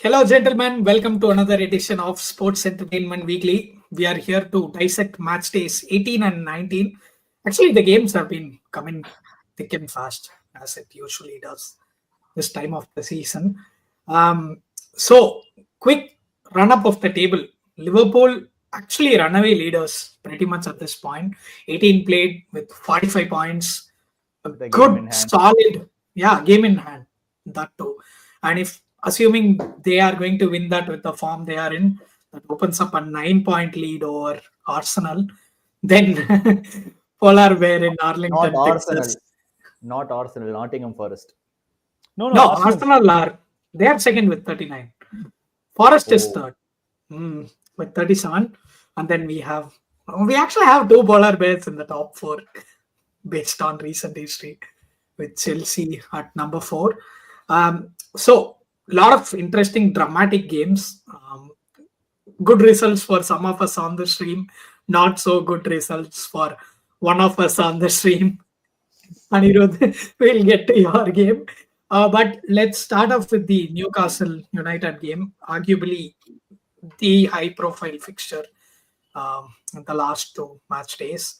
Hello, gentlemen. Welcome to another edition of Sports Entertainment Weekly. We are here to dissect match days 18 and 19. Actually, the games have been coming thick and fast, as it usually does this time of the season. So, quick run up of the table. Liverpool actually runaway leaders pretty much at this point. 18 played with 45 points. A The game in good, hand. solid, game in hand. That too. And if assuming they are going to win that with the form they are in, that opens up a 9-point lead over Arsenal. Then Polar Bear in Not Arlington, Arsenal. Texas. Not Arsenal. Nottingham Forest. No, No, Arsenal. Arsenal are they are second with 39. Forest is Oh, third with 37. And then we actually have two Polar Bears in the top four based on recent history with Chelsea at number four. So, a lot of interesting dramatic games. Good results for some of us on the stream, not so good results for one of us on the stream. Anirudh, we'll get to your game. But let's start off with the Newcastle United game, arguably the high profile fixture in the last two match days.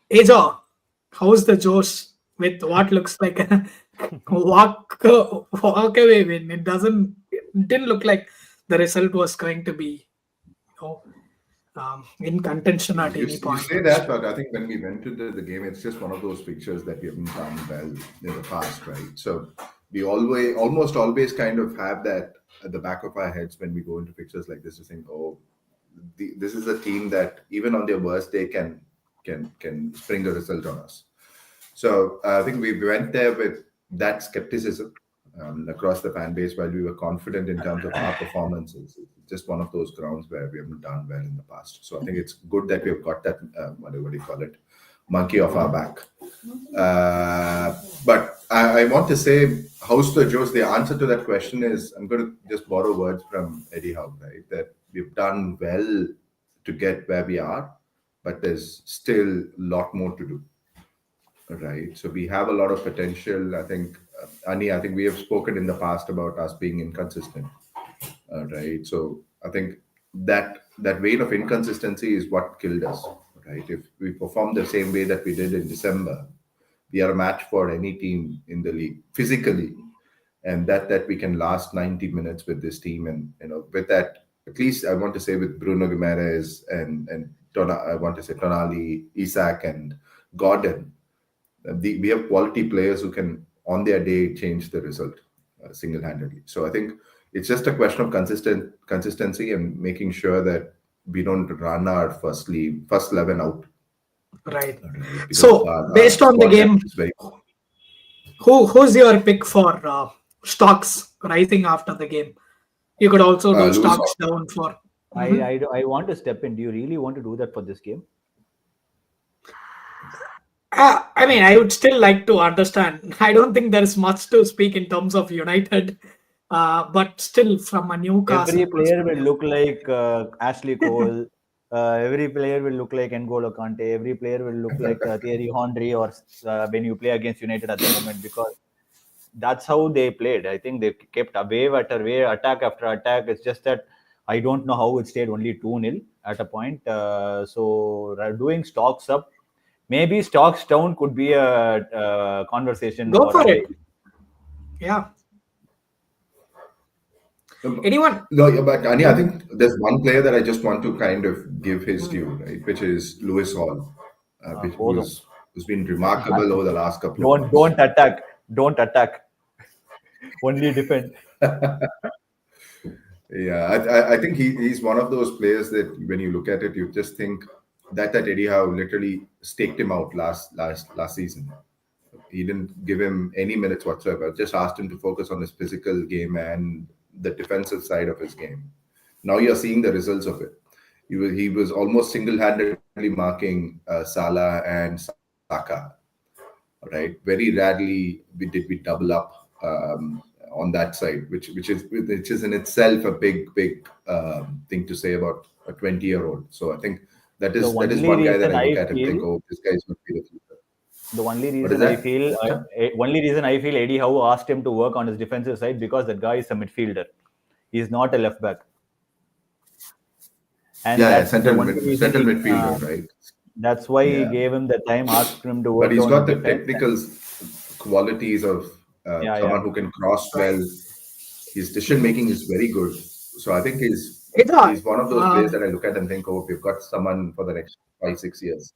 Ajo, how's the Josh with what looks like a walk away win? It didn't look like the result was going to be in contention at You, any you point. say that, but I think when we went to the game, it's just one of those pictures that we haven't done well in the past, right? So we almost always kind of have that at the back of our heads when we go into pictures like this to think, oh, this is a team that even on their worst day can spring a result on us. So I think we went there with that skepticism across the fan base while we were confident in terms of our performances. It's just one of those grounds where we haven't done well in the past. So I think it's good that we've got that, what do you call it, monkey off our back. But I want to say, how's the Joes? The answer to that question is, I'm going to just borrow words from Eddie Howe, right? That we've done well to get where we are, but there's still a lot more to do. Right. So we have a lot of potential. I think, Ani, I think we have spoken in the past about us being inconsistent. Right. So I think that vein of inconsistency is what killed us. Right. If we perform the same way that we did in December, we are a match for any team in the league physically, and that we can last 90 minutes with this team, and with that, at least I want to say with Bruno Guimaraes and I want to say Tonali, Isak, and Gordon. We have quality players who can, on their day, change the result single-handedly. So I think it's just a question of consistency and making sure that we don't run our first 11 out. Right. Because So, our based on the squad game, depth is very. who's your pick for stocks rising after the game? You could also do Lewis stocks Hall. down for. I want to step in. Do you really want to do that for this game? I mean, I would still like to understand. I don't think there is much to speak in terms of United, but still, from a Newcastle Every player will perspective, look like Ashley Cole. Every player will look like N'Golo Kante. Every player will look like Thierry Henry, or when you play against United at the moment, because that's how they played. I think they kept wave after wave, attack after attack. It's just that I don't know how it stayed only 2-0 at a point. So doing stocks up, maybe stocks down could be a conversation go for a for day. it. Yeah. Anyone? No, yeah, but Ani, I think there's one player that I just want to kind of give his due, right, which is Lewis Hall, who's been remarkable over the last couple of months. Don't attack. Only defend. Yeah, I think he's one of those players that when you look at it, you just think that Eddie Howe literally staked him out last season. He didn't give him any minutes whatsoever. Just asked him to focus on his physical game and the defensive side of his game. Now you're seeing the results of it. He was almost single-handedly marking Salah and Saka. Right, very rarely we double up on that side, which is in itself a big thing to say about a 20-year-old. So I think that is one guy that I look at and think, oh, this guy's going to be the future. The only reason I feel Eddie Howe asked him to work on his defensive side because that guy is a midfielder. He's not a left back, and Yeah, that's the central only reason. central midfielder, right? That's why he Yeah. gave him the time, asked him to But work he's on got the defense. technical qualities of Yeah, someone who can cross well. His decision making is very good. So I think It's a, he's one of those players that I look at and think, oh, we've got someone for the next 5-6 years.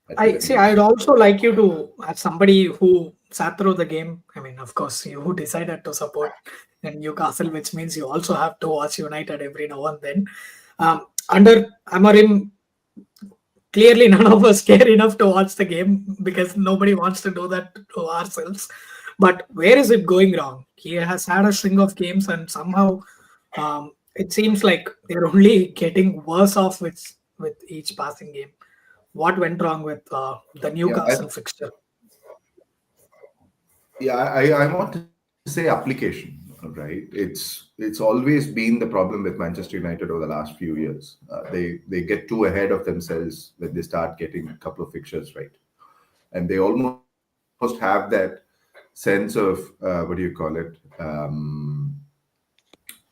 At the I very see. least. I'd also like you to, as somebody who sat through the game. I mean, of course, you decided to support Newcastle, which means you also have to watch United every now and then. Under Amarim, clearly none of us care enough to watch the game because nobody wants to do that to ourselves. But where is it going wrong? He has had a string of games, and somehow it seems like they're only getting worse off with each passing game. What went wrong with the Yeah, Newcastle fixture? I want to say application, right? It's always been the problem with Manchester United over the last few years. They get too ahead of themselves when they start getting a couple of fixtures right, and they almost have that sense of what do you call it?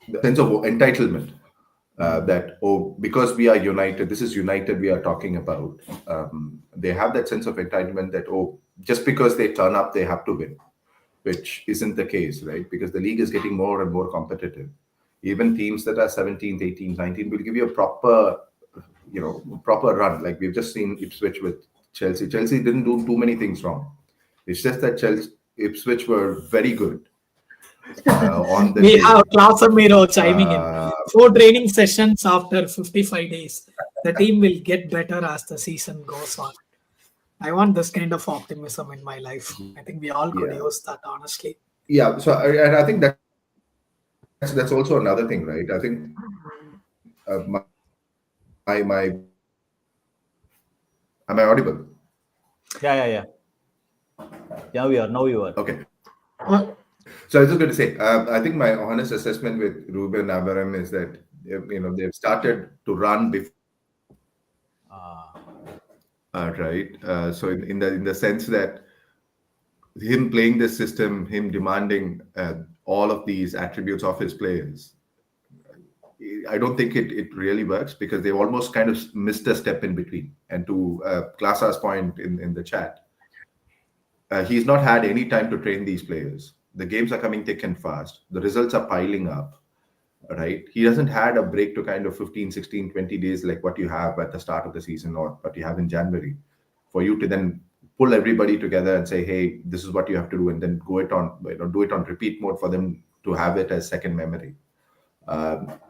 The sense of entitlement. That because we are united, this is United we are talking about. They have that sense of entitlement that just because they turn up, they have to win, which isn't the case, right? Because the league is getting more and more competitive. Even teams that are 17th, 18th, 19th will give you a proper run. Like we've just seen Ipswich with Chelsea. Chelsea didn't do too many things wrong. It's just that Ipswich were very good on the We day. have Casemiro chiming in. 4 training sessions after 55 days. The team will get better as the season goes on. I want this kind of optimism in my life. I think we all could Yeah. use that, honestly. Yeah. So I think that's also another thing, right? I think my am I audible? Yeah. Now you are. Okay. Uh, So I was just going to say, I think my honest assessment with Ruben Amorim is that they've started to run before, right? So in the sense that him playing this system, him demanding all of these attributes of his players, I don't think it really works because they've almost kind of missed a step in between. And to Klasa's point in the chat, he's not had any time to train these players. The games are coming thick and fast. The results are piling up, right? He hasn't had a break to kind of 15, 16, 20 days like what you have at the start of the season or what you have in January for you to then pull everybody together and say, hey, this is what you have to do, and then do it on repeat mode for them to have it as second memory.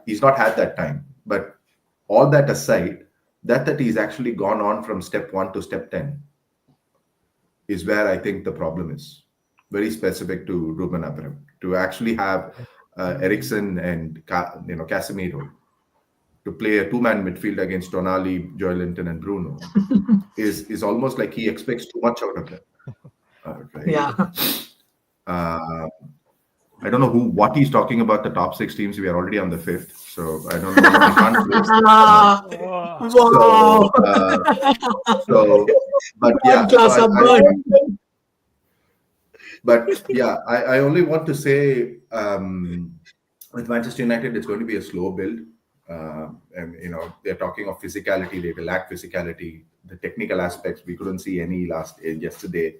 He's not had that time. But all that aside, that he's actually gone on from step 1 to step 10 is where I think the problem is. Very specific to Ruben Amorim. To actually have Eriksen and Casemiro to play a two-man midfield against Tonali, Joelinton, and Bruno is almost like he expects too much out of them. Right? yeah. I don't know what he's talking about. The top 6 teams. We are already on the 5th, so I don't know. I can't place. Wow. But yeah, Class up, but yeah, I only want to say with Manchester United, it's going to be a slow build. And they're talking of physicality. They lack physicality. The technical aspects we couldn't see any yesterday.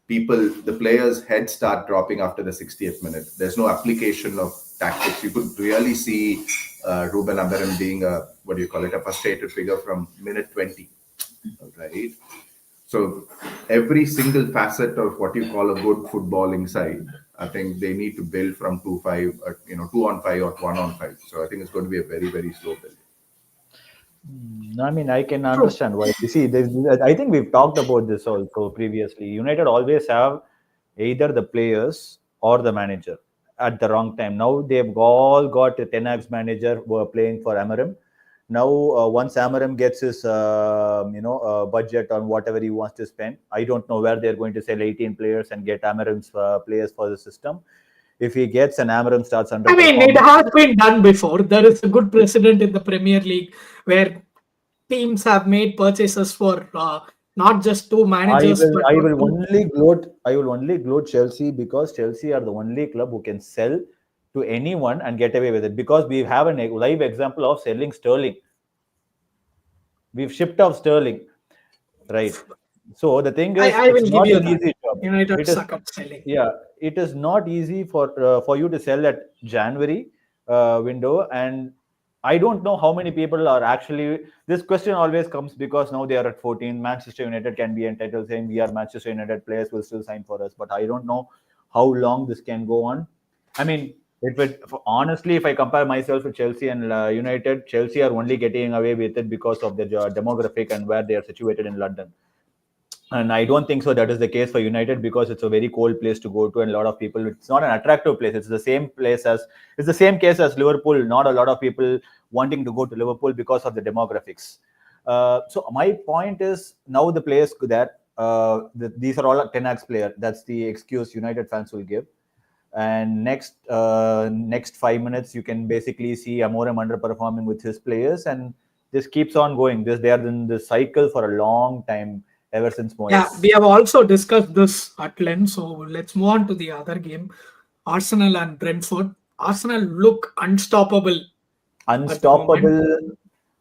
The players' heads start dropping after the 60th minute. There's no application of tactics. You could really see Ruben Amorim being a frustrated figure from minute 20, right? So every single facet of what you call a good footballing side, I think they need to build from 2-5, 2-on-5 or 1-on-5. So I think it's going to be a very, very slow build. I mean, I can understand why. You see, I think we've talked about this also previously. United always have either the players or the manager at the wrong time. Now they've all got a Ten Hag's manager who are playing for Amorim. Now, once Amorim gets his, budget on whatever he wants to spend, I don't know where they're going to sell 18 players and get Amorim's players for the system. If he gets an Amorim starts under. I mean, it has been done before. There is a good precedent in the Premier League where teams have made purchases for not just 2 managers. I will only gloat Chelsea because Chelsea are the only club who can sell to anyone and get away with it, because we have a live example of selling Sterling. We've shipped off Sterling, right? So the thing is, I will it's give not you an that. easy job. United It is, suck at selling. yeah, it is not easy for you to sell at January window. And I don't know how many people are actually. This question always comes because now they are at 14. Manchester United can be entitled saying we are Manchester United, players will still sign for us. But I don't know how long this can go on. I mean, honestly, if I compare myself to Chelsea and United, Chelsea are only getting away with it because of their demographic and where they are situated in London. And I don't think so that is the case for United, because it's a very cold place to go to, and a lot of people, it's not an attractive place. It's the same case as Liverpool. Not a lot of people wanting to go to Liverpool because of the demographics. So my point is, now the players there, these are all 10x player. That's the excuse United fans will give. And next 5 minutes, you can basically see Amorim underperforming with his players, and this keeps on going. They are in the cycle for a long time, ever since Moyes. Yeah, we have also discussed this at length. So let's move on to the other game, Arsenal and Brentford. Arsenal look unstoppable. Unstoppable.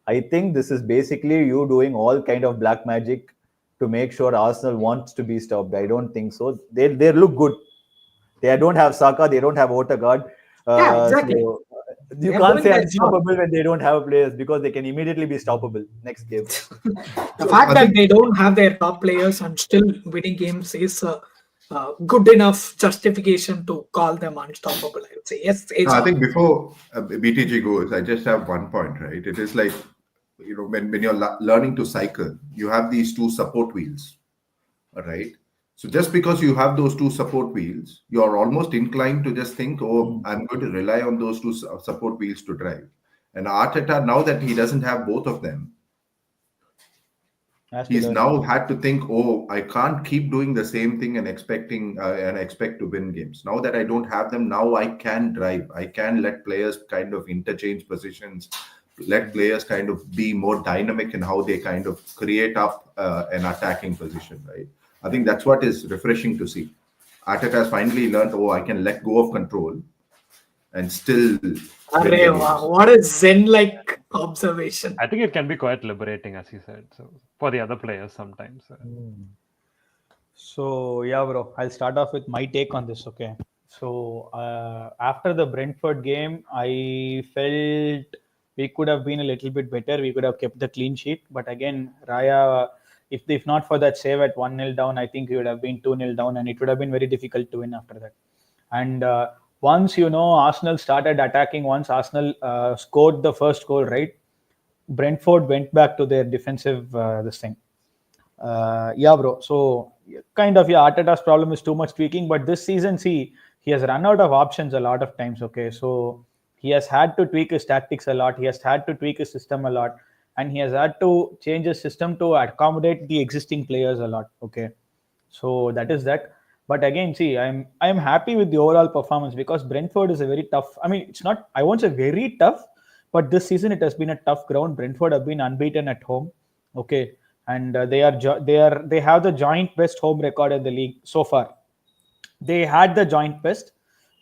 I think this is basically you doing all kind of black magic to make sure Arsenal wants to be stopped. I don't think so. They look good. They don't have Saka. They don't have Odegaard. Yeah, exactly. So you They're can't doing say their unstoppable when they don't have players, because they can immediately be stoppable next game. The fact that they don't have their top players and still winning games is good enough justification to call them unstoppable, I would say. Yes, it's I think before BTG goes, I just have one point, right? It is like, when you're learning to cycle, you have these two support wheels, right? So just because you have those two support wheels, you're almost inclined to just think, oh, I'm going to rely on those two support wheels to drive. And Arteta, now that he doesn't have both of them, he's now had to think, oh, I can't keep doing the same thing and expect to win games. Now that I don't have them, now I can drive. I can let players kind of interchange positions, let players kind of be more dynamic in how they kind of create up an attacking position, right? I think that's what is refreshing to see. Arteta has finally learned, oh, I can let go of control and still win the games. What a zen-like observation. I think it can be quite liberating, as you said, so for the other players sometimes. So yeah, bro, I'll start off with my take on this. Okay, so after the Brentford game, I felt we could have been a little bit better. We could have kept the clean sheet, but again, Raya, if not for that save at 1-0 down, I think we would have been 2-0 down, and it would have been very difficult to win after that. And once Arsenal started attacking, once Arsenal scored the first goal, right, Brentford went back to their defensive this thing. Yeah, bro. So kind of, Arteta's problem is too much tweaking, but this season, see, he has run out of options a lot of times. Okay, so he has had to tweak his tactics a lot. He has had to tweak his system a lot, and he has had to change his system to accommodate the existing players a lot. Okay, so that is that. But again, see, I'm happy with the overall performance, because Brentford is a very tough. I mean, it's not, I won't say very tough, but this season it has been a tough ground. Brentford have been unbeaten at home. Okay, and they have the joint best home record in the league so far. They had the joint best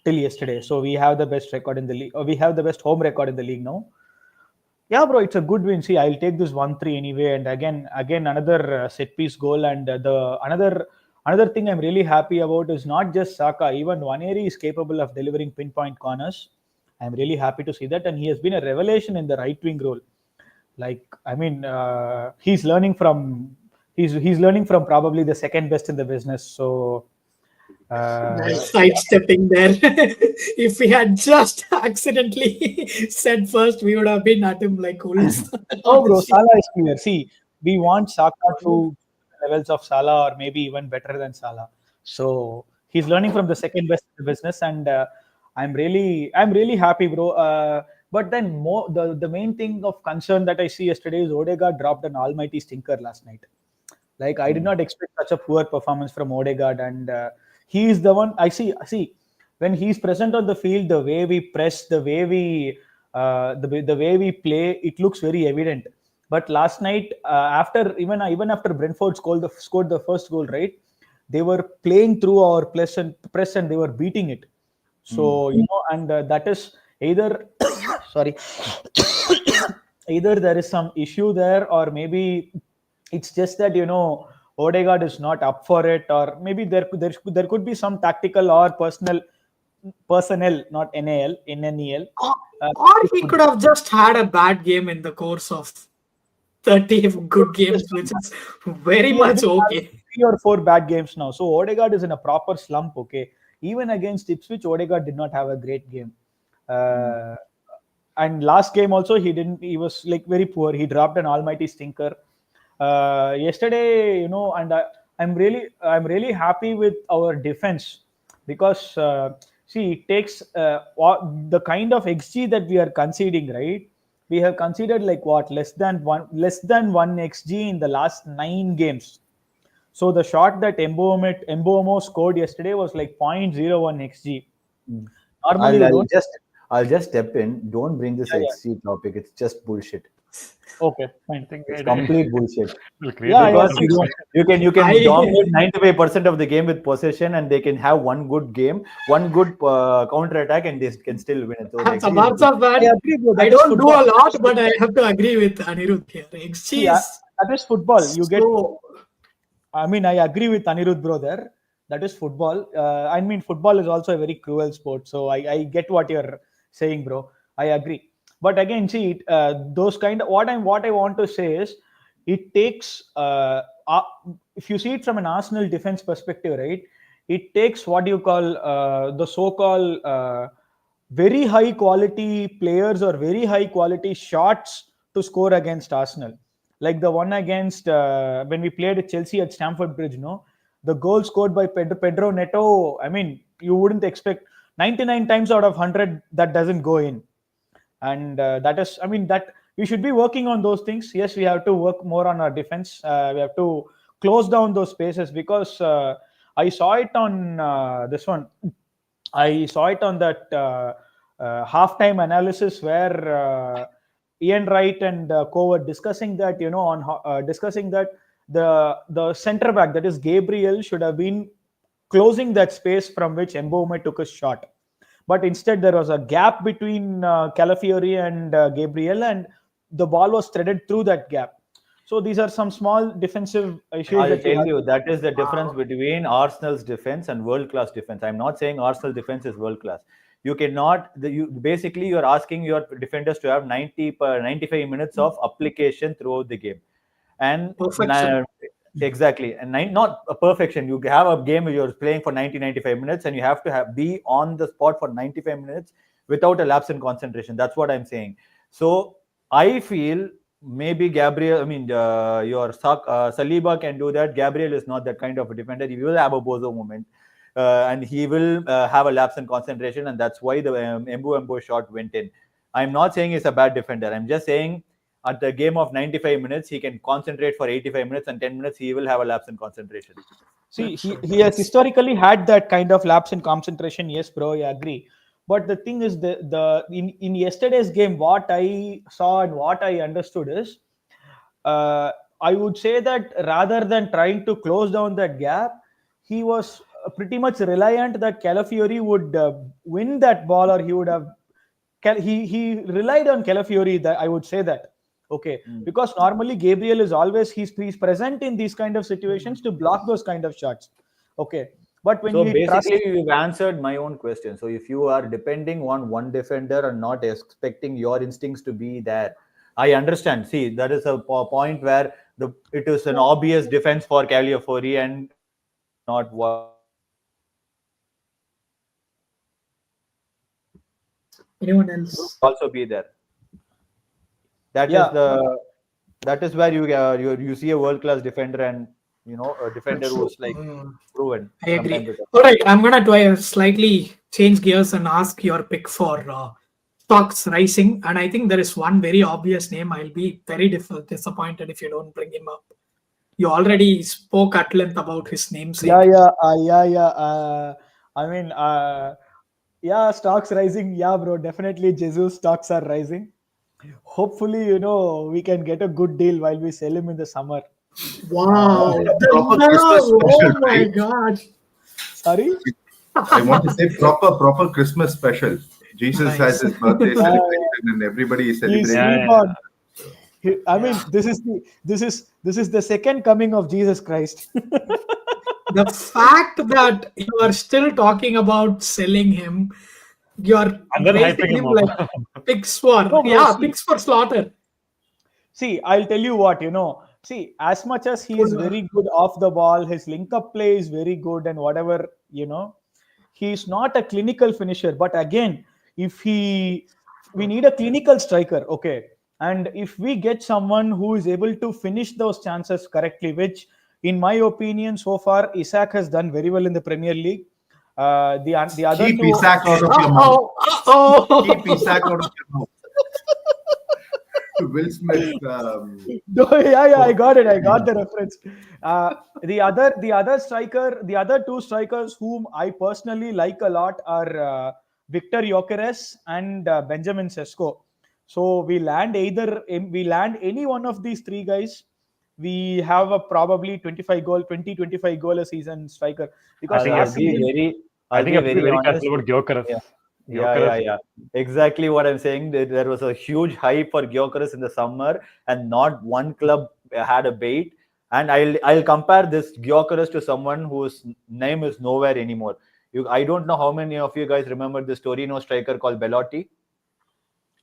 till yesterday, so we have the best record in the league. We have the best home record in the league now. Yeah, bro, it's a good win. See, I'll take this 1-3 anyway. And again, another set piece goal. And another thing I'm really happy about is not just Saka. Even Waneri is capable of delivering pinpoint corners. I'm really happy to see that, and he has been a revelation in the right wing role. Like, I mean, he's learning from probably the second best in the business. So. Nice sidestepping there. If we had just accidentally said first, we would have been at him like wolves. Oh, bro, Salah is clear. See, we want Saka to levels of Salah, or maybe even better than Salah. So he's learning from the second best in the business, and I'm really happy, bro. But then the main thing of concern that I see yesterday is Odegaard dropped an almighty stinker last night. Like, I did not expect such a poor performance from Odegaard, and he is the one I see when he's present on the field. The way we press, the way we play, it looks very evident. But last night, even after Brentford scored the first goal, right, they were playing through our press and they were beating it. So and that is either sorry, either there is some issue there, or maybe it's just that Odegaard is not up for it, or maybe there could be some tactical or personnel, not NNEL. Or he could have just had a bad game in the course of 30 good games, which is very much okay. 3 or 4 bad games now. So Odegaard is in a proper slump. Okay, even against Ipswich, Odegaard did not have a great game. And last game also he didn't. He was like very poor. He dropped an almighty stinker. Yesterday, and I'm really happy with our defense, because see, it takes the kind of XG that we are conceding, right? We have conceded like what, less than one XG in the last 9 games. So the shot that Mbomo scored yesterday was like 0.01 XG. Normally, I'll just step in. Don't bring this XG topic. It's just bullshit. Okay, fine. It's complete bullshit. Because you can dominate 95% of the game with possession, and they can have one good game, one good counter attack, and they can still win it. So I don't do a lot, but I have to agree with Anirudh here. XG that is football. You get. I mean, I agree with Anirudh, bro. There, that is football. I mean, football is also a very cruel sport. So I get what you're saying, bro. I agree. But again, see, those kind of what I want to say is, it takes if you see it from an Arsenal defense perspective, right? It takes what you call the so-called very high quality players or very high quality shots to score against Arsenal. Like the one against when we played at Chelsea at Stamford Bridge, the goal scored by Pedro Neto. I mean, you wouldn't expect 99 times out of 100 that doesn't go in. And that is, I mean, that we should be working on those things. Yes, we have to work more on our defense. We have to close down those spaces, because I saw it on this one. I saw it on that halftime analysis where Ian Wright and Co were discussing that, discussing that the centre back, that is Gabriel, should have been closing that space from which Mbeumo took a shot. But instead, there was a gap between Calafiori and Gabriel, and the ball was threaded through that gap. So these are some small defensive issues. I'll tell you, that is the difference between Arsenal's defense and world-class defense. I'm not saying Arsenal defense is world-class. You cannot. Basically, you're asking your defenders to have 95 minutes of application throughout the game, and exactly, and not a perfection. You have a game where you're playing for 95 minutes, and you have to be on the spot for 95 minutes without a lapse in concentration. That's what I'm saying. So I feel maybe Gabriel, I mean, your Saliba can do that. Gabriel is not that kind of a defender. He will have a bozo moment, and he will have a lapse in concentration, and that's why the Mbeumo shot went in. I'm not saying he's a bad defender. I'm just saying, at the game of 95 minutes, he can concentrate for 85 minutes, and 10 minutes he will have a lapse in concentration. See, he has historically had that kind of lapse in concentration. Yes, bro, I agree. But the thing is, in yesterday's game, what I saw and what I understood is, I would say that rather than trying to close down that gap, he was pretty much reliant that Calafiori would win that ball, or he would have. He relied on Calafiori. That I would say that. Okay, because normally Gabriel is always he's present in these kind of situations to block those kind of shots. Okay, but when you've answered my own question. So if you are depending on one defender and not expecting your instincts to be there, I understand. See, that is a point where it is an obvious defense for Calafiori and not what anyone else also be there. That is where you see a world-class defender, and a defender who's like proven. I agree. All right, I'm gonna slightly change gears and ask your pick for stocks rising, and I think there is one very obvious name. I'll be very disappointed if you don't bring him up. You already spoke at length about his namesake. I mean, stocks rising. Yeah, bro, definitely Jesus stocks are rising. Hopefully, we can get a good deal while we sell him in the summer. Wow. Oh my God. Sorry? I want to say proper Christmas special. Jesus has his birthday celebration, and everybody is celebrating. Yeah. I mean, this is the second coming of Jesus Christ. The fact that you are still talking about selling him, you're And then raising hyping him him like up. pigs for No, bro, see. pigs for slaughter. See, I'll tell you what, see, as much as he is very good off the ball, his link-up play is very good and whatever, he's not a clinical finisher. But again, we need a clinical striker, okay? And if we get someone who is able to finish those chances correctly, which in my opinion, so far, Isak has done very well in the Premier League. The other Keep two... Isak out of your mouth. Uh-oh. Keep Isak out of your mouth. Will Smith. Yeah, I got it. I got the reference. The other two strikers whom I personally like a lot are Victor Gyökeres and Benjamin Sesko. So we land any one of these three guys, we have a probably 25 goal a season striker. Because I think you have to be very careful about Gyökeres. Yeah. Exactly what I'm saying. There was a huge hype for Gyökeres in the summer, and not one club had a bait. And I'll compare this Gyökeres to someone whose name is nowhere anymore. I don't know how many of you guys remember this Torino striker called Belotti.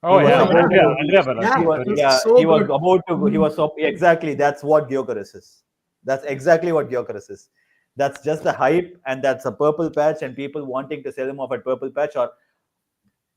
Andrea Belotti. He was about to. He was so exactly. That's what Gyökeres is. That's exactly what Gyökeres is. That's just the hype, and that's a purple patch, and people wanting to sell him off at purple patch or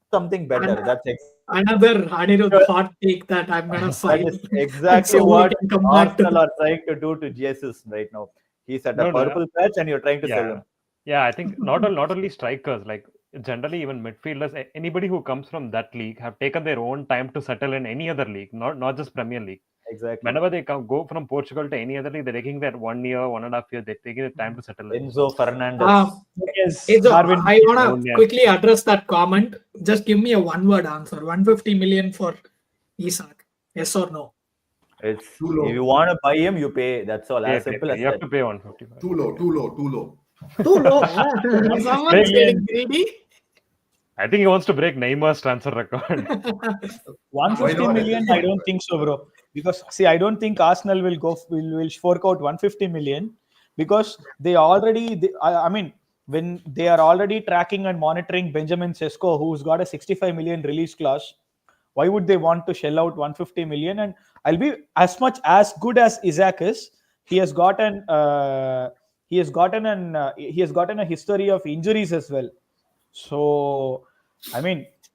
something better. That's another Anirudh hot take that I'm gonna find. That is exactly what Arsenal are trying to do to Jesus right now. He's at a purple patch, and you're trying to sell him. Yeah, I think not only strikers, like generally even midfielders, anybody who comes from that league have taken their own time to settle in any other league, not just Premier League. Exactly. Whenever they go from Portugal to any other league, they're taking that 1 year, 1.5 years, they're taking the time to settle in. Enzo Fernandez. Yes, I want to quickly address that comment. Just give me a one-word answer. 150 million for Isak. Yes or no? It's too low. If you want to buy him, you pay. That's all. As simple as you have to pay 150. Too low. Too low. Someone's getting greedy. I think he wants to break Neymar's transfer record. 150 million, I don't think so, bro. Because see, I don't think Arsenal will fork out 150 million because they already. When they are already tracking and monitoring Benjamin Sesko, who's got a 65 million release clause, why would they want to shell out 150 million? And I'll be as good as Isak is. He has gotten a history of injuries as well. So,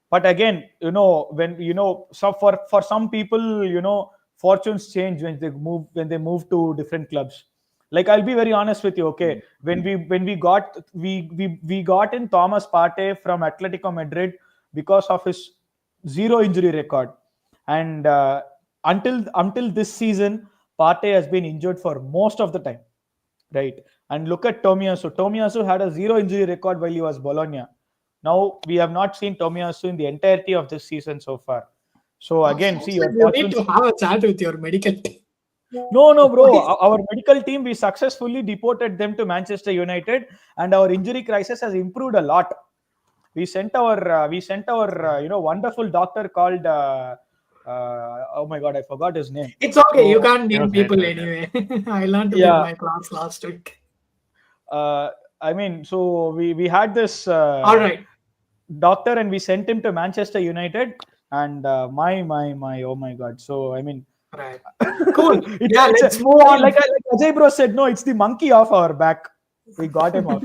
but again, for some people, fortunes change when they move to different clubs. Like, I'll be very honest with you. Okay, when we got in Thomas Partey from Atletico Madrid because of his 0 injury record, and until this season, Partey has been injured for most of the time, right? And look at Tomiyasu. Tomiyasu had a 0 injury record while he was Bologna. Now we have not seen Tomiyasu in the entirety of this season so far. So again, see, you need to have a chat with your medical team. No, bro. Our medical team, we successfully deported them to Manchester United, and our injury crisis has improved a lot. We sent our wonderful doctor called. Oh my God, I forgot his name. It's okay. You can't name people anyway. I learned it in my class last week. So we had this all right doctor, and we sent him to Manchester United, and oh my God. So right, cool. Let's move on. Like Ajay bro said, no, it's the monkey off our back. We got him off.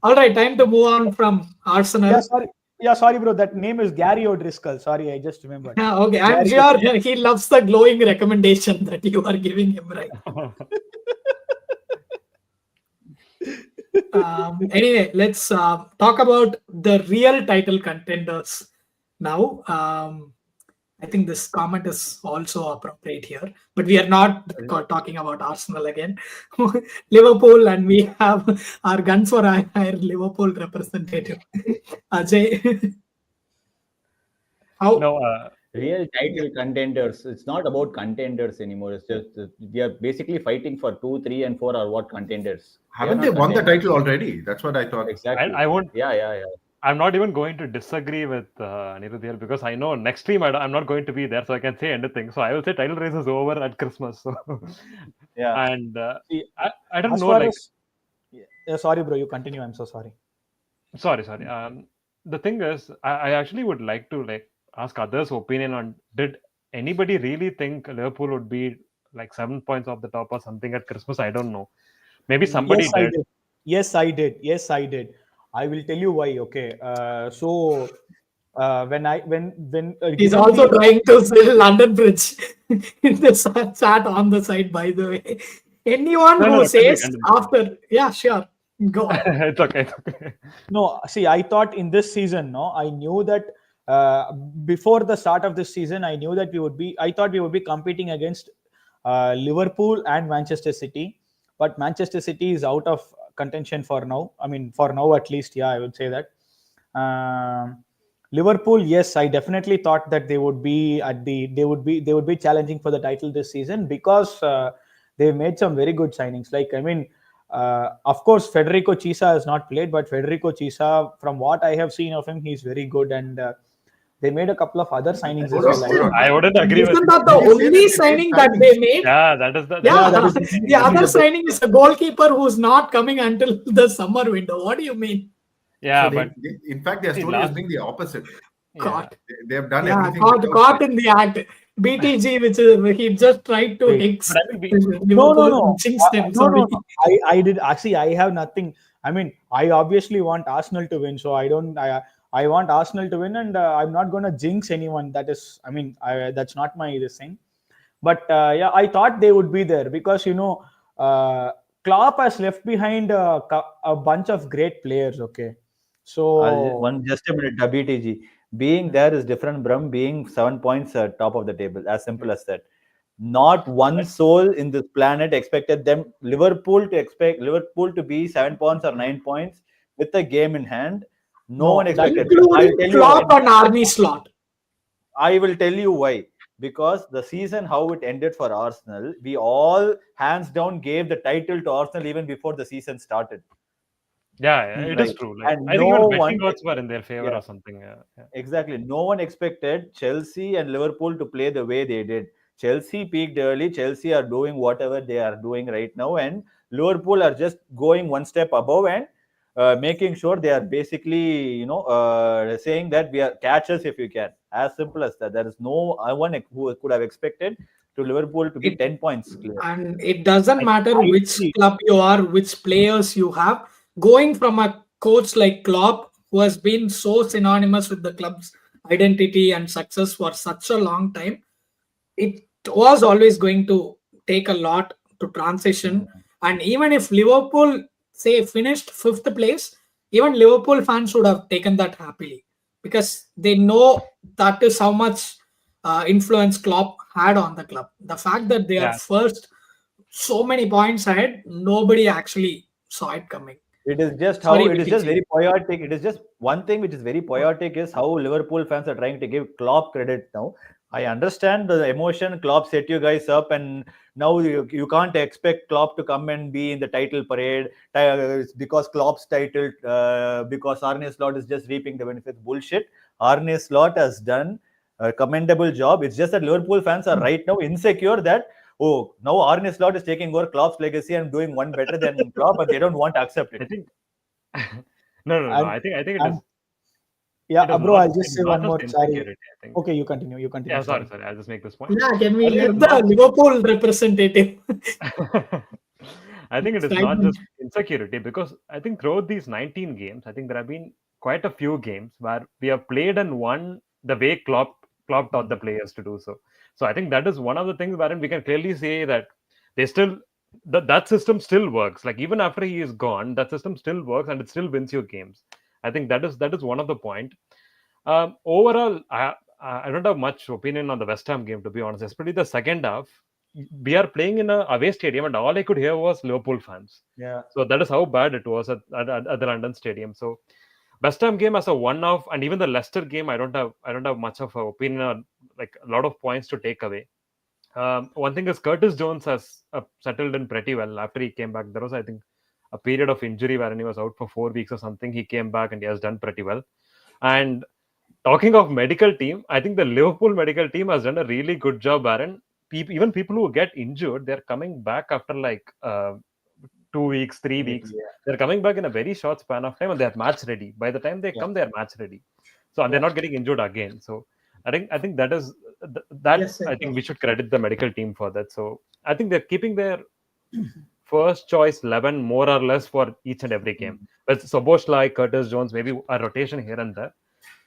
All right, time to move on from Arsenal. Sorry, bro. That name is Gary O'Driscoll. Sorry, I just remembered. Yeah, okay. I'm sure he loves the glowing recommendation that you are giving him, right? Anyway, let's talk about the real title contenders now. I think this comment is also appropriate here, but we are not talking about Arsenal again. Liverpool, and we have our guns for hire Liverpool representative, Ajay. Real title contenders. It's not about contenders anymore. It's just we are basically fighting for 2, 3, and 4 are what contenders. Haven't are they not won the contenders. title already? That's what I thought. Exactly. I won't. Yeah. I'm not even going to disagree with Anirudh here because I know next stream I'm not going to be there, so I can say anything. So I will say title race is over at Christmas. So Yeah. and See, I don't as know, far like, as sorry, bro, you continue. I'm so sorry. sorry. The thing is, I actually would like to like ask others' opinion on, did anybody really think Liverpool would be like 7 points off the top or something at Christmas? I don't know. Maybe somebody Yes, I did. did. Yes, I did. Yes, I did. I will tell you why. Okay. When He's given also the trying to sell London Bridge in the chat on the side, by the way. Anyone No, who continue, says continue. after, yeah, sure, go on. It's okay. No, see, I thought in this season, no, I knew that before the start of this season, I knew that I thought we would be competing against Liverpool and Manchester City, but Manchester City is out of contention for now. I mean, for now at least, yeah, I would say that. Liverpool, yes, I definitely thought that they would be challenging for the title this season because they made some very good signings. Like, I mean, of course, Federico Chiesa has not played, but Federico Chiesa, from what I have seen of him, he's very good. And they made a couple of other signings as well. Hold on. I wouldn't agree with Isn't you. that the Did you say that only they made signing that they made? Yeah, that is the. Yeah, that is The other signing is a goalkeeper who's not coming until the summer window. What do you mean? Yeah, So but in fact, their see, story has last- been the opposite. yeah. Caught. They have done Yeah, everything. caught, without caught it. in the act. BTG, which is he just tried to Wait, hix but I think Liverpool, jinxed him. No. Sorry. I did actually. I have nothing. I mean, I obviously want Arsenal to win, so I don't. I want Arsenal to win, and I'm not going to jinx anyone. That is, I mean, that's not my this thing. But yeah, I thought they would be there because Klopp has left behind a bunch of great players. Okay, so Just a minute, WTG. Being there is different from being 7 points at top of the table. As simple as that. Not one soul in this planet expected Liverpool to be 7 points or 9 points with a game in hand. No one expected. Including Klopp and Arne Slot. I will tell you why. Because the season, how it ended for Arsenal, we all hands down gave the title to Arsenal even before the season started. Yeah, it is Right. true. Like, And I think no even one betting odds were in their favor yeah. or something. Yeah. Exactly. No one expected Chelsea and Liverpool to play the way they did. Chelsea peaked early. Chelsea are doing whatever they are doing right now, and Liverpool are just going one step above and making sure they are basically, saying that we are catch us if you can. As simple as that. There is no one who could have expected to Liverpool to be 10 points clear. And it doesn't matter I which see. club you are, which players you have. Going from a coach like Klopp, who has been so synonymous with the club's identity and success for such a long time, it was always going to take a lot to transition. And even if Liverpool, say, finished fifth place, even Liverpool fans would have taken that happily because they know that is how much influence Klopp had on the club. The fact that they are Yeah. first so many points ahead, nobody actually saw it coming. It is just Sorry, how it is just BTG. very poetic. It is just one thing which is very poetic is how Liverpool fans are trying to give Klopp credit now. I understand the emotion. Klopp set you guys up, and now you can't expect Klopp to come and be in the title parade because Klopp's title, because Arne Slot is just reaping the benefits. Bullshit. Arne Slot has done a commendable job. It's just that Liverpool fans are right now insecure that, oh, now Arne Slot is taking over Klopp's legacy and doing one better than Klopp, and they don't want to accept I it. think no. And- I think it and- is. yeah, It is bro, not- I'll just it's say not one more. just Sorry. insecurity, I think. Okay, you continue. You continue. Yeah, sorry. I'll just make this point. Yeah, can we I think let it's the not- Liverpool representative? I think it is Strike not me. just insecurity because I think throughout these 19 games, I think there have been quite a few games where we have played and won the way Klopp taught the players to do so. So I think that is one of the things wherein we can clearly say that they still that system still works. Like even after he is gone, that system still works and it still wins you games. I think that is one of the point. Overall, I don't have much opinion on the West Ham game, to be honest. Especially the second half, we are playing in a away stadium, and all I could hear was Liverpool fans. Yeah. So that is how bad it was at the London Stadium. So West Ham game as a one-off, and even the Leicester game, I don't have much of an opinion like a lot of points to take away. One thing is Curtis Jones has settled in pretty well after he came back. There was, I think, a period of injury wherein he was out for 4 weeks or something. He came back and he has done pretty well. And talking of medical team, I think the Liverpool medical team has done a really good job, Aaron. Even people who get injured, they're coming back after like 2 weeks, 3 weeks. Yeah. They're coming back in a very short span of time and they're match ready. By the time they come, they're match ready. So and they're not getting injured again. So I think that is that. Yes, I think we should credit the medical team for that. So I think they're keeping their first choice 11 more or less for each and every game. But Soboslai, Curtis Jones, maybe a rotation here and there.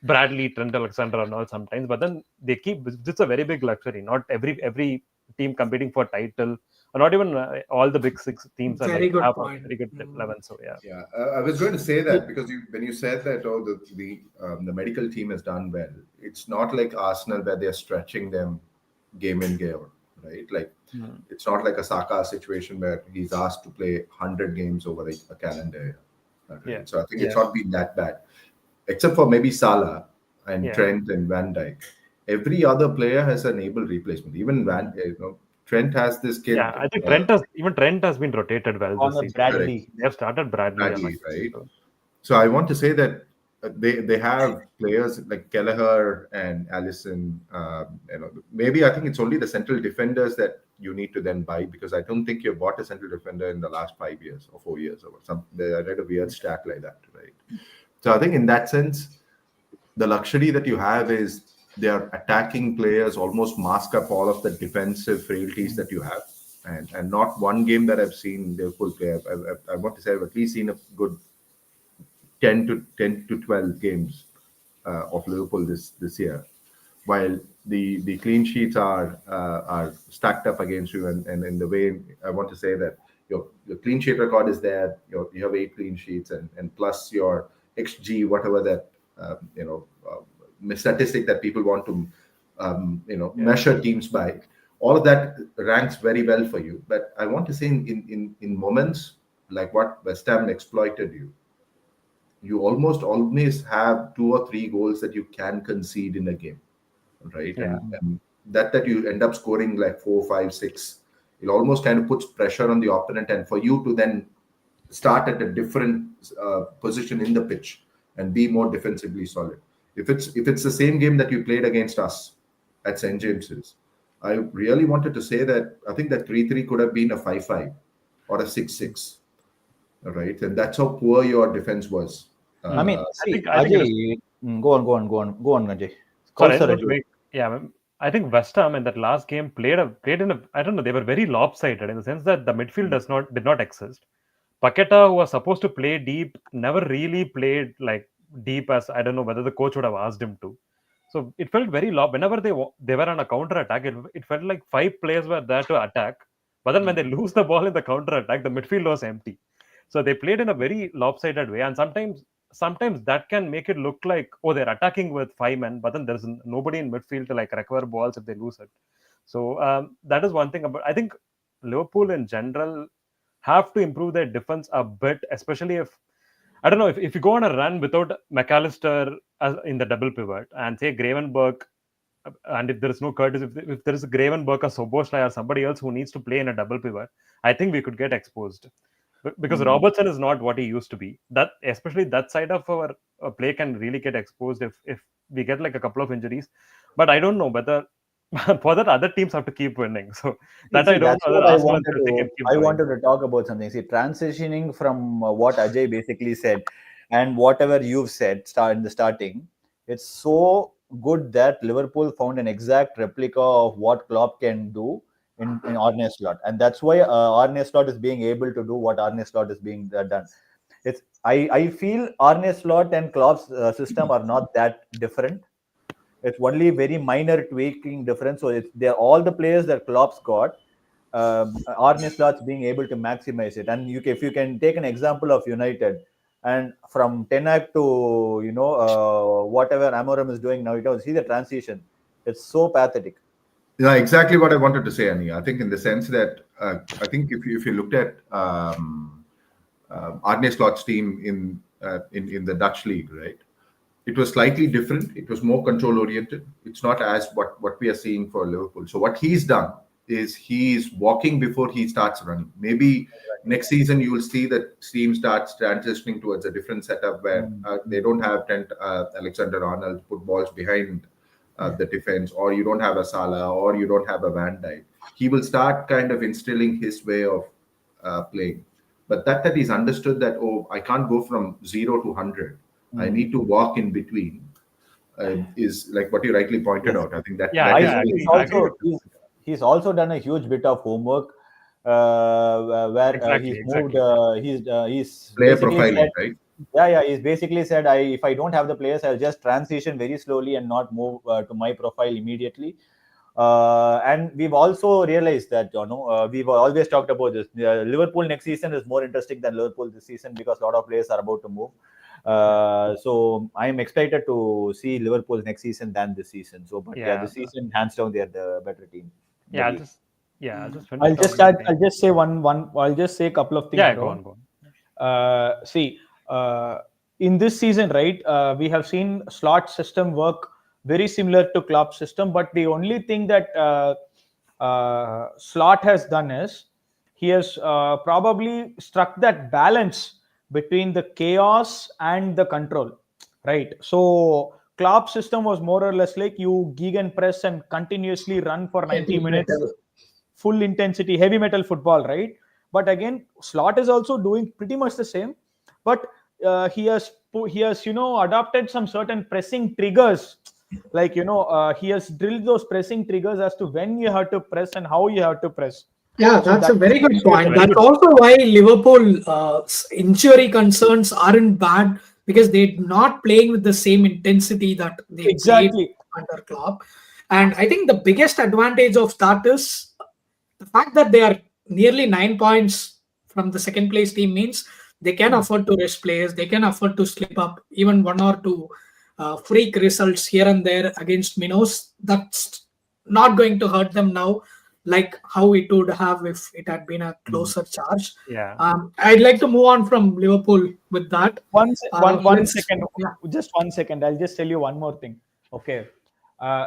Bradley, Trent Alexander, and all sometimes. But then they keep. This is a very big luxury. Not every team competing for title, or not even all the big six teams are Very like good have point. a very good 11. So yeah. Yeah, I was going to say that because when you said that the medical team has done well, it's not like Arsenal where they're stretching them game in game out, right? Like it's not like a Saka situation where he's asked to play 100 games over a calendar year. Right? Yeah. So I think it's not been that bad, except for maybe Salah and Yeah. Trent and Van Dijk. Every other player has an able replacement. Even Trent has this kid. Yeah, I think Trent has been rotated well this season. Bradley. They have started Bradley, right? So I want to say that they have players like Kelleher and Allison. Maybe I think it's only the central defenders that you need to then buy, because I don't think you've bought a central defender in the last 5 years or 4 years or something. I read a weird stat like that, right? So I think in that sense, the luxury that you have is they are attacking players almost mask up all of the defensive frailties that you have. And not one game that I've seen Liverpool play. I want to say I've at least seen a good 10 to 12 games of Liverpool this year, while the clean sheets are stacked up against you. And in the way I want to say that your clean sheet record is there. You have 8 clean sheets and plus your XG, whatever that statistic that people want to measure teams by. All of that ranks very well for you. But I want to say in moments like what West Ham exploited you almost always have 2 or 3 goals that you can concede in a game, right? Yeah. And that you end up scoring like 4, 5, 6, it almost kind of puts pressure on the opponent, and for you to then start at a different position in the pitch and be more defensively solid. If it's the same game that you played against us at St. James's, I really wanted to say that I think that 3-3 could have been a 5-5 or a 6-6, right? And that's how poor your defense was. I mean, see, I think Ajay, go on, Ajay. I think West Ham in that last game played in a, I don't know, they were very lopsided in the sense that the midfield did not exist. Paqueta, who was supposed to play deep, never really played like deep, as I don't know whether the coach would have asked him to. So it felt very low. Whenever they were on a counter attack, it felt like 5 players were there to attack. But then when they lose the ball in the counter attack, the midfield was empty. So they played in a very lopsided way, and sometimes that can make it look like, oh, they're attacking with 5 men, but then there's nobody in midfield to like recover balls if they lose it. So that is one thing about. I think Liverpool in general have to improve their defense a bit, especially if, I don't know, if you go on a run without McAllister in the double pivot and say Gravenberch, and if there is no Curtis, if there is a Gravenberch or Soboslai or somebody else who needs to play in a double pivot, I think we could get exposed. Because Robertson is not what he used to be. That, especially that side of our play, can really get exposed if we get like a couple of injuries. But I don't know whether for that other teams have to keep winning. So that I don't know. I wanted to talk about something. See, transitioning from what Ajay basically said and whatever you've said in the starting, it's so good that Liverpool found an exact replica of what Klopp can do in Arne Slot, and that's why Arne Slot is being able to do what Arne Slot is being done. I feel Arne Slot and Klopp's system are not that different. It's only very minor tweaking difference. So they're all the players that Klopp's got. Arne Slot's being able to maximize it. And if you can take an example of United, and from Tenak to whatever Amorim is doing now, you don't see the transition. It's so pathetic. Yeah, exactly what I wanted to say, Ani. I think in the sense that I think if you looked at Arne Slot's team in the Dutch league, right, it was slightly different. It was more control oriented. it's not as what we are seeing for Liverpool. So what he's done is he's walking before he starts running. Maybe next season you will see that team starts transitioning towards a different setup where they don't have Trent Alexander-Arnold put balls behind the defense, or you don't have a Salah, or you don't have a Van Dijk. He will start kind of instilling his way of playing. But that he's understood that, I can't go from 0 to 100. I need to walk in between. Is like what you rightly pointed out. I think that Yeah, that I is think he's also done a huge bit of homework where he's moved. He's player basically profiling, said, right? He's basically said, if I don't have the players, I'll just transition very slowly and not move to my profile immediately. And we've also realized that, we've always talked about this. Liverpool next season is more interesting than Liverpool this season because a lot of players are about to move. So I'm excited to see Liverpool next season than this season. So, but this season, hands down, they're the better team. I'll just finish. I'll just say I'll just say a couple of things. Yeah, go on. In this season, right, we have seen slot system work very similar to Klopp's system, but the only thing that Slot has done is he has probably struck that balance between the chaos and the control, right? So Klopp's system was more or less like you gegenpress and continuously run for 90 minutes, full intensity, heavy metal football, right? But again, Slot is also doing pretty much the same, but he has adopted some certain pressing triggers. Like, he has drilled those pressing triggers as to when you have to press and how you have to press. Yeah, that's a very good point. That's also why Liverpool injury concerns aren't bad, because they're not playing with the same intensity that they played under Klopp. And I think the biggest advantage of that is the fact that they are nearly 9 points from the second place team means they can afford to rest players. They can afford to slip up even one or two freak results here and there against minnows. That's not going to hurt them now, like how it would have if it had been a closer charge. I'd like to move on from Liverpool with that. One second. Yeah. Just 1 second. I'll just tell you one more thing. Okay.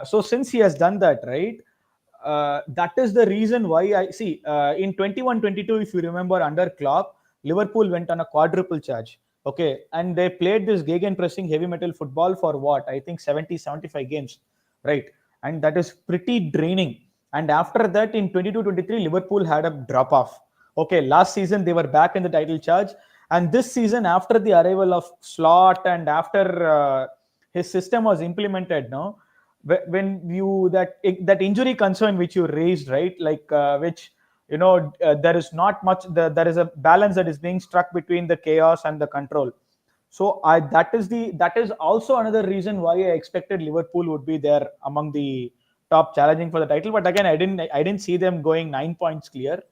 So since he has done that, right, that is the reason why I see in 21-22, if you remember, under Klopp, Liverpool went on a quadruple charge. Okay. And they played this gegenpressing heavy metal football for what? I think 70-75 games. Right. And that is pretty draining. And after that, in 22-23, Liverpool had a drop off. Okay, last season they were back in the title charge, and this season, after the arrival of Slot and after his system was implemented, no, when you that injury concern which you raised, right, like which there is not much. There is a balance that is being struck between the chaos and the control. So that is also another reason why I expected Liverpool would be there among the top challenging for the title. But again, I didn't see them going 9 points clear.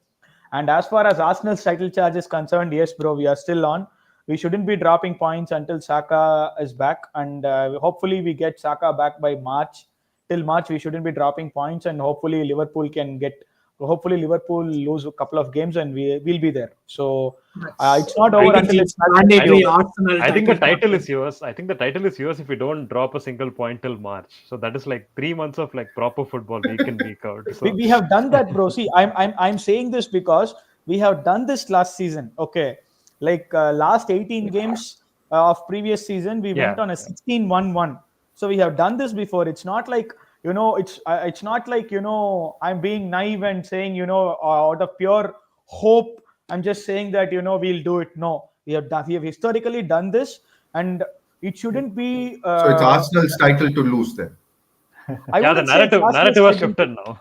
And as far as Arsenal's title charge is concerned, yes, bro, we are still on. We shouldn't be dropping points until Saka is back. And hopefully we get Saka back by March. Till March, we shouldn't be dropping points. And hopefully Liverpool lose a couple of games and we'll be there. So it's not over until it's mandatory. Arsenal. I think the title is yours. I think the title is yours if you don't drop a single point till March. So that is like 3 months of like proper football week in, week out. So. We have done that, bro. See, I'm saying this because we have done this last season. Okay, like last 18 games of previous season, we went on a 16-1-1. So we have done this before. It's not like it's not like I'm being naive and saying out of pure hope I'm just saying that we'll do it. No, we have historically done this, and it shouldn't be so it's Arsenal's title to lose then. The narrative has shifted now.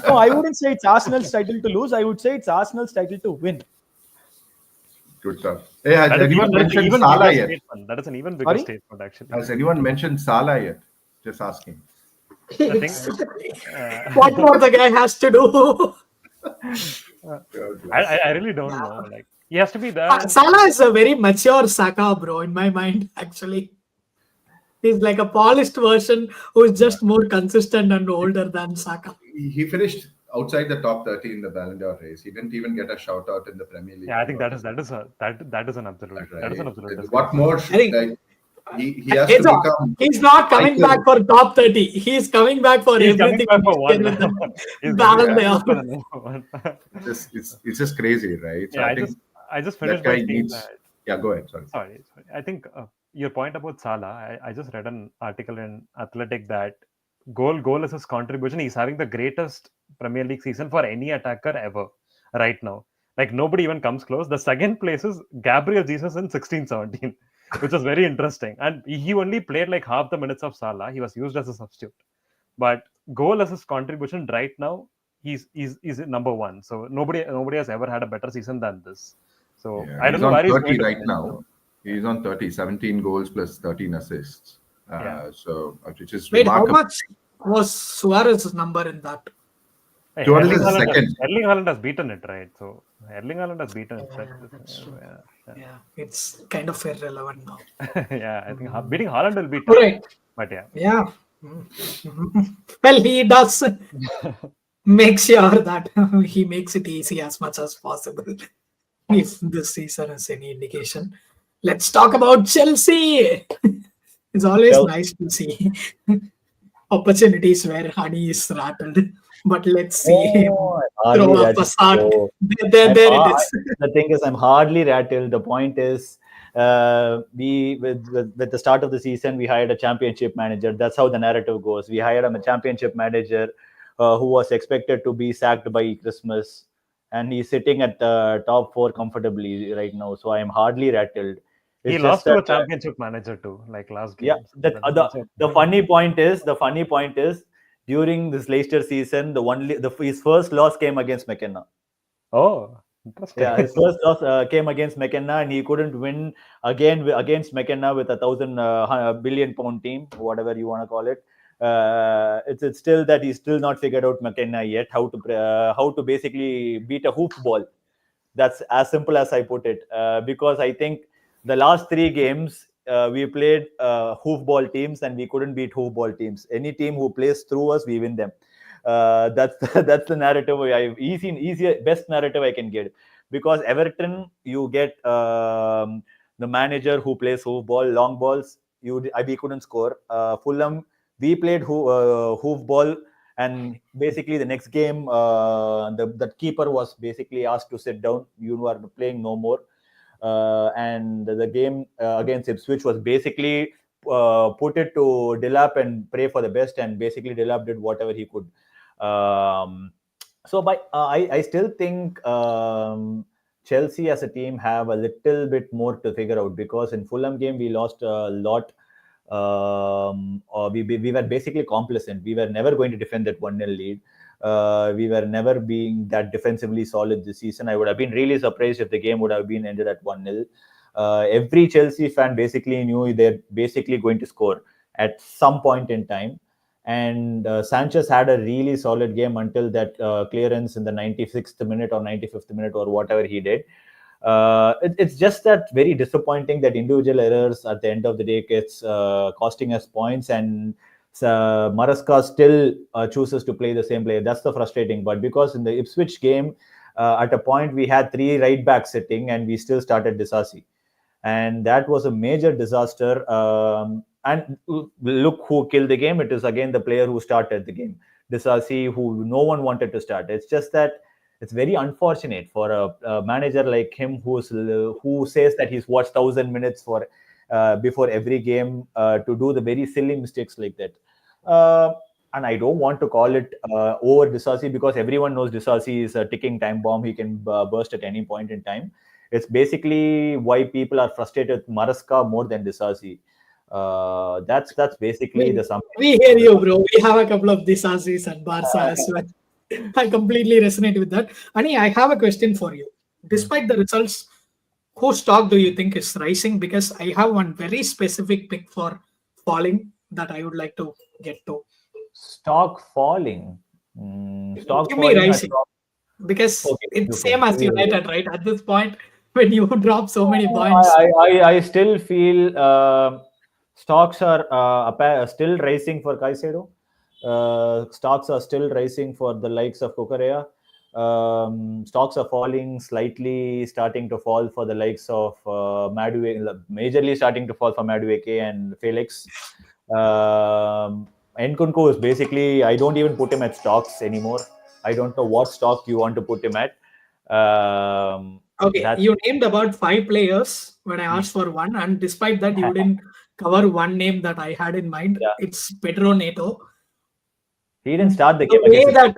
No, I wouldn't say it's Arsenal's title to lose. I would say it's Arsenal's title to win. Good stuff. Hey, has anyone mentioned Salah yet? That is an even bigger statement, actually. Has anyone mentioned Salah yet? Just asking. What more the guy has to do? I really don't know. Like, he has to be there. Salah is a very mature Saka, bro, in my mind, actually. He's like a polished version who is just more consistent and older than Saka. He finished outside the top 30 in the Ballon d'Or race. He didn't even get a shout out in the Premier League. Yeah, I think that is an absolute. Right. That is an absolute. What more? he has to become. He's not coming back for top 30. He's coming back for He's coming everything. back for one. With the He's Ballon coming back d'Or. for another one. It's just crazy, right? So Yeah, I I just think finished that by guy saying needs. that. Yeah, go ahead. Sorry. Sorry. I think your point about Salah, I just read an article in Athletic that goal assist contribution, he's having the greatest Premier League season for any attacker ever right now. Like nobody even comes close. The second place is Gabriel Jesus in 16-17, which was very interesting. And he only played like half the minutes of Salah. He was used as a substitute. But goal assist contribution right now, he's number one. So nobody has ever had a better season than this. So Yeah, I don't he's know on where he's 30 going to right finish, now. though. He's on 30, 17 goals plus 13 assists. Yeah. So which is Wait, how remarkable. much was Suarez's number in that? Hey, Suarez Erling is Haaland second. Erling Haaland has beaten it, right? So Erling Haaland has beaten it. That's true. Yeah. Yeah, it's kind of irrelevant now. Yeah, I think beating Haaland will be All tough. right. But yeah. Yeah. Well, he does make sure that he makes it easy as much as possible. If this season is any indication. Let's talk about Chelsea. It's always nice to see opportunities where honey is rattled. But let's see him throw a facade. There it is. The thing is, I'm hardly rattled. The point is, with the start of the season, we hired a championship manager. That's how the narrative goes. We hired a championship manager who was expected to be sacked by Christmas, and he's sitting at the top 4 comfortably right now. So I am hardly rattled. He It's lost just to a that, championship manager too, like last game. yeah. The funny point is, during this Leicester season, his first loss came against McKenna. Oh, interesting. Yeah, his first loss came against McKenna, and he couldn't win against McKenna with a £1,000 billion team, whatever you want to call it. It's still that he's still not figured out McKenna yet, how to basically beat a hoop ball. That's as simple as I put it. Because I think the last 3 games we played hoofball teams, and we couldn't beat hoofball teams. Any team who plays through us, we win them. That's the narrative. Best narrative I can get. Because Everton, you get the manager who plays hoofball, long balls. We couldn't score. Fulham, we played hoofball. And basically, the next game, the keeper was basically asked to sit down. You are playing no more. And the game against Ipswich was basically put it to Delap and pray for the best. And basically, Delap did whatever he could. I still think Chelsea as a team have a little bit more to figure out, because in Fulham game we lost a lot. We were basically complacent. We were never going to defend that 1-0 lead. We were never being that defensively solid this season. I would have been really surprised if the game would have been ended at 1-0. Every Chelsea fan basically knew they're basically going to score at some point in time. And Sanchez had a really solid game until that clearance in the 96th minute or 95th minute or whatever he did. It's just that very disappointing that individual errors at the end of the day gets costing us points, and Maresca still chooses to play the same player. That's the frustrating part, because in the Ipswich game, at a point we had 3 right backs sitting, and we still started Disasi, and that was a major disaster. And look who killed the game. It is again the player who started the game, Disasi, who no one wanted to start. It's just that it's very unfortunate for a manager like him who says that he's watched 1,000 minutes for before every game to do the very silly mistakes like that. And I don't want to call it over Disasi, because everyone knows Disasi is a ticking time bomb. He can burst at any point in time. It's basically why people are frustrated with Maresca more than Disasi. That's basically the summary. We hear you, bro. We have a couple of Disasis and Barca as well. I completely resonate with that. Ani, I have a question for you. Despite the results, whose stock do you think is rising? Because I have one very specific pick for falling that I would like to get to. Stock falling. Give me rising. Because it's same as United, right? At this point, when you drop so many points. I still feel stocks are still rising for Caicedo. Stocks are still rising for the likes of Cucurella. Stocks are falling, slightly starting to fall for the likes of Madueke, majorly starting to fall for Madueke and Felix. Nkunku is basically, I don't even put him at stocks anymore. I don't know what stock you want to put him at. Okay, That's you named about 5 players when I asked for one, and despite that, you didn't cover one name that I had in mind. Yeah. It's Pedro Neto. He didn't start the The game way against that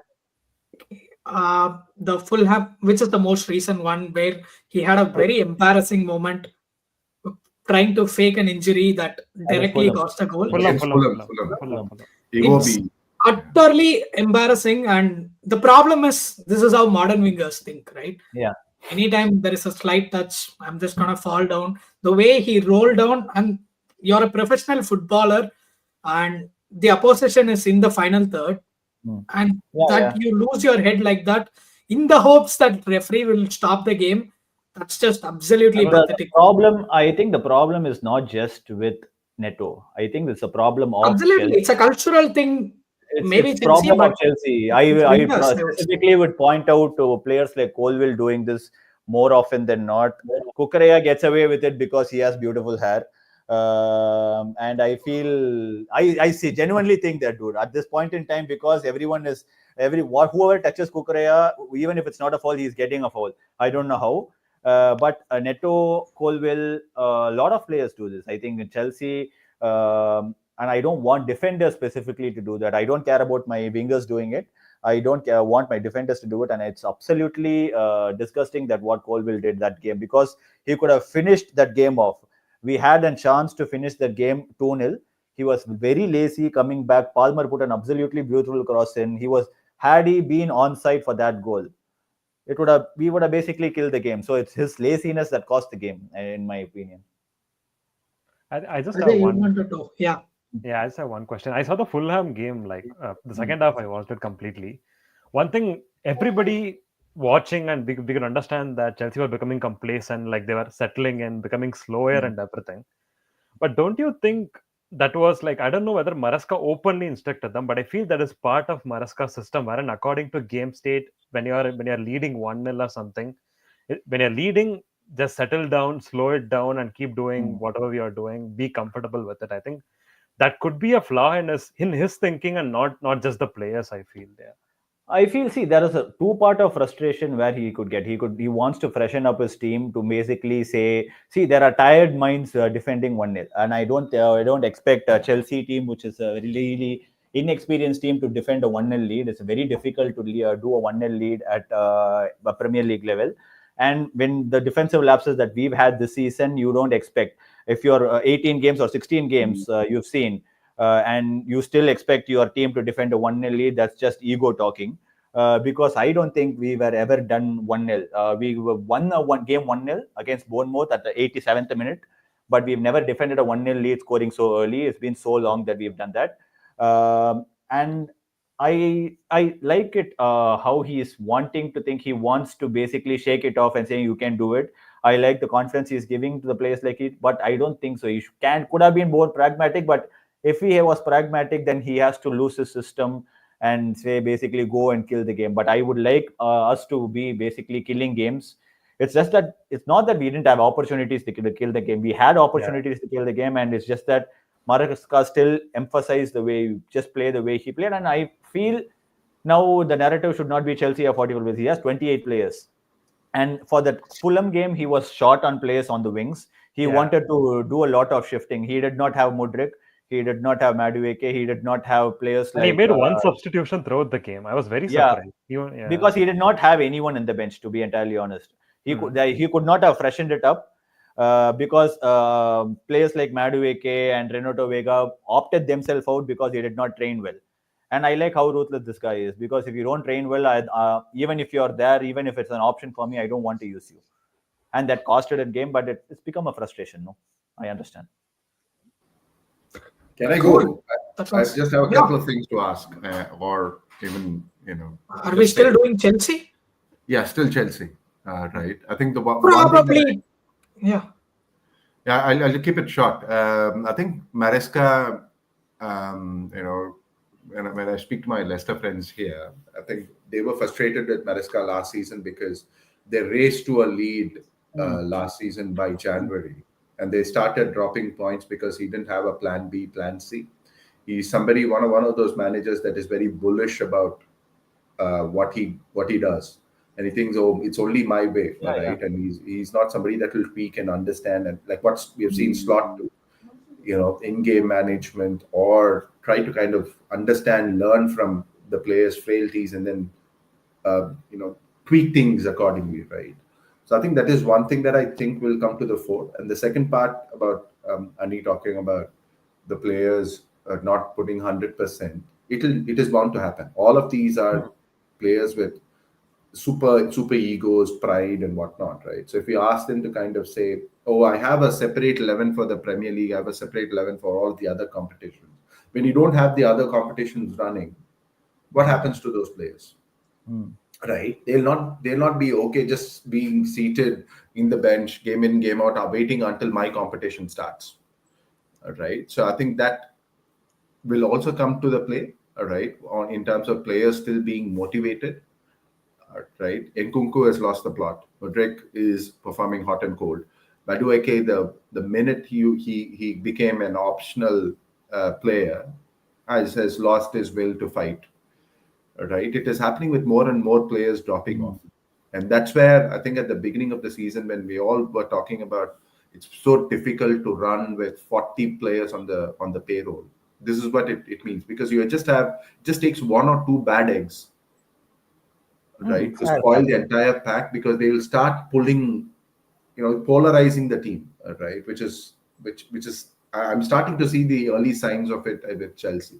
the Fulham, which is the most recent one, where he had a very embarrassing moment trying to fake an injury that directly Fulham. cost a goal. Fulham. Fulham. It's utterly embarrassing, and the problem is this is how modern wingers think, right? Yeah. Anytime there is a slight touch, I'm just gonna fall down. The way he rolled down, and you're a professional footballer, and the opposition is in the final third, and that you lose your head like that in the hopes that referee will stop the game. That's just absolutely pathetic. I think the problem is not just with Neto. I think it's a problem of Absolutely, Chelsea. it's a cultural thing. Maybe It's Chelsea, problem but of Chelsea. it's I wingers, I would say. specifically would point out to players like Colville doing this more often than not. Kukureya gets away with it because he has beautiful hair. And I feel I see genuinely think that, dude, at this point in time, because whoever touches Kukureya, even if it's not a foul, he's getting a foul. I don't know how. But Neto, Colville, a lot of players do this. I think in Chelsea, and I don't want defenders specifically to do that. I don't care about my wingers doing it. I don't want my defenders to do it, and it's absolutely disgusting that what Colville did that game, because he could have finished that game off. We had a chance to finish the game 2-0. He was very lazy coming back. Palmer put an absolutely beautiful cross in. Had he been onside for that goal, we would have basically killed the game. So it's his laziness that cost the game, in my opinion. I just I have think you one. wanted to, yeah. Yeah, I just have one question. I saw the Fulham game, like the second half, I watched it completely. One thing, everybody watching, and we could understand that Chelsea were becoming complacent, like they were settling and becoming slower and everything. But don't you think that was like, I don't know whether Maresca openly instructed them, but I feel that is part of Maresca's system, wherein according to game state, when you're leading 1-0 or something, when you're leading, just settle down, slow it down, and keep doing whatever you are doing. Be comfortable with it. I think that could be a flaw in his thinking, and not just the players. I feel there. I feel, there is a two-part of frustration where he wants to freshen up his team to basically say, see, there are tired minds defending 1-0, and I don't expect a Chelsea team, which is a really inexperienced team, to defend a 1-0 lead. It's very difficult to do a 1-0 lead at a Premier League level. And when the defensive lapses that we've had this season, you don't expect, if you're 18 games or 16 games you've seen, and you still expect your team to defend a 1-0 lead, that's just ego talking. Because I don't think we were ever done 1-0. We won one game 1-0 against Bournemouth at the 87th minute, but we've never defended a 1-0 lead scoring so early. It's been so long that we've done that. And I like it how he is wanting to think. He wants to basically shake it off and saying you can do it. I like the confidence he's giving to the players like it, but I don't think so. He could have been more pragmatic, but if he was pragmatic, then he has to lose his system and say basically go and kill the game. But I would like us to be basically killing games. It's just that it's not that we didn't have opportunities to kill the game. We had opportunities to kill the game, and it's just that Maresca still emphasized the way just play the way he played. And I feel now the narrative should not be Chelsea have 44 players. He has 28 players. And for that Fulham game, he was short on players on the wings. He wanted to do a lot of shifting. He did not have Mudryk. He did not have Madueke. He did not have players And he made one substitution throughout the game. I was very surprised. Because he did not have anyone in the bench, to be entirely honest. He could not have freshened it up. Because players like Madueke and Renato Vega opted themselves out because they did not train well. And I like how ruthless this guy is, because if you don't train well, even if you're there, even if it's an option for me, I don't want to use you. And that costed a game, but it's become a frustration. No, I understand. Can I go? I just have a couple of things to ask, or even, Are we still doing Chelsea? Yeah, still Chelsea. Right. I think the probably. Yeah, I'll keep it short. I think Maresca, when I speak to my Leicester friends here, I think they were frustrated with Maresca last season because they raced to a lead last season by January, and they started dropping points because he didn't have a plan B, plan C. He's somebody one of those managers that is very bullish about what he does, and he thinks, oh, it's only my way, Yeah, yeah. right? And he's not somebody that will speak and understand, and like what we have seen Slot do, in-game management, or try to kind of understand, learn from the players' frailties, and then tweak things accordingly, right? So I think that is one thing that I think will come to the fore. And the second part about Ani talking about the players not putting 100%, it is bound to happen. All of these are players with super egos, pride, and whatnot, right? So if you ask them to kind of say, "Oh, I have a separate 11 for the Premier League, I have a separate 11 for all the other competitions," when you don't have the other competitions running, what happens to those players? Right? They'll not be okay just being seated in the bench, game in, game out, waiting until my competition starts. All right. So I think that will also come to the play, all right, in terms of players still being motivated. Right. Nkunku has lost the plot. Modric is performing hot and cold. Madueke, the minute he became an optional player, has lost his will to fight. Right. It is happening with more and more players dropping off. And that's where I think at the beginning of the season, when we all were talking about it's so difficult to run with 40 players on the payroll. This is what it means, because you just takes one or two bad eggs, right, to spoil the entire pack, because they will start pulling, polarizing the team, right, which is I'm starting to see the early signs of it with Chelsea.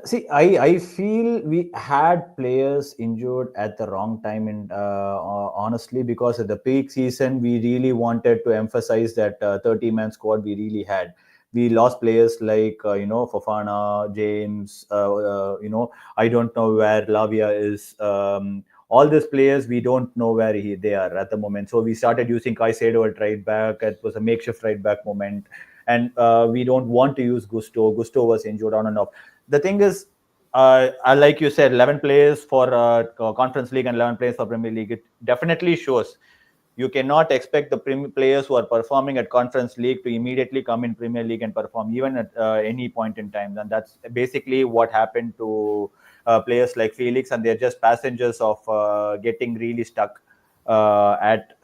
See, I feel we had players injured at the wrong time, and honestly, because at the peak season, we really wanted to emphasize that 30-man squad we really had. We lost players like Fofana, James. I don't know where Lavia is. All these players, we don't know where they are at the moment. So we started using Caicedo at right back. It was a makeshift right back moment, and we don't want to use Gusto. Gusto was injured on and off. The thing is, like you said, 11 players for Conference League and 11 players for Premier League. It definitely shows you cannot expect the players who are performing at Conference League to immediately come in Premier League and perform even at any point in time. And that's basically what happened to players like Felix, and they're just passengers of getting really stuck at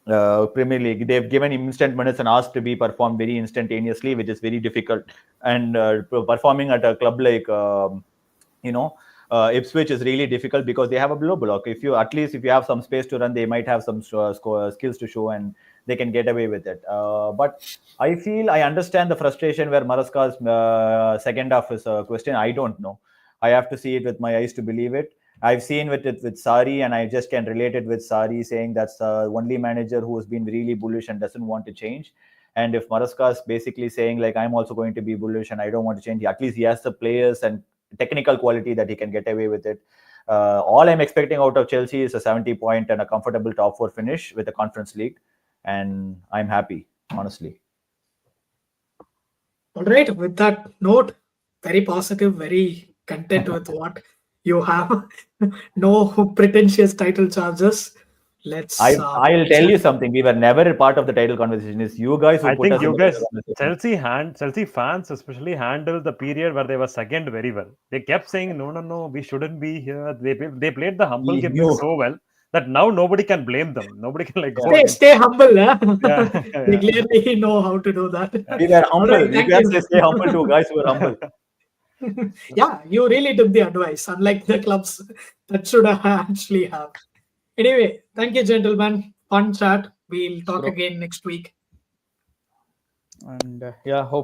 Premier League. They've given him instant minutes and asked to be performed very instantaneously, which is very difficult. And performing at a club like Ipswich is really difficult because they have a low block. If you have some space to run, they might have some skills to show, and they can get away with it. But I understand the frustration where Maresca's second half is a question. I don't know. I have to see it with my eyes to believe it. I've seen it with Sarri, and I just can relate it with Sarri, saying that's the only manager who has been really bullish and doesn't want to change. And if Maresca is basically saying, like, I'm also going to be bullish and I don't want to change, at least he has the players and technical quality that he can get away with it. All I'm expecting out of Chelsea is a 70-point and a comfortable top 4 finish with the Conference League. And I'm happy, honestly. All right. With that note, very positive, very content with what you have. No pretentious title charges. I'll tell you something. We were never a part of the title conversation. It's you guys who put us in the conversation. Chelsea fans especially handled the period where they were second very well. They kept saying, no, we shouldn't be here. They played the humble game so well that now nobody can blame them. Nobody can stay humble. They clearly know how to do that. We were humble. Right, you guys stay humble too, guys who are humble. Yeah, you really took the advice, unlike the clubs that should actually have. Anyway, thank you, gentlemen. Fun chat. We'll talk again next week. And hopefully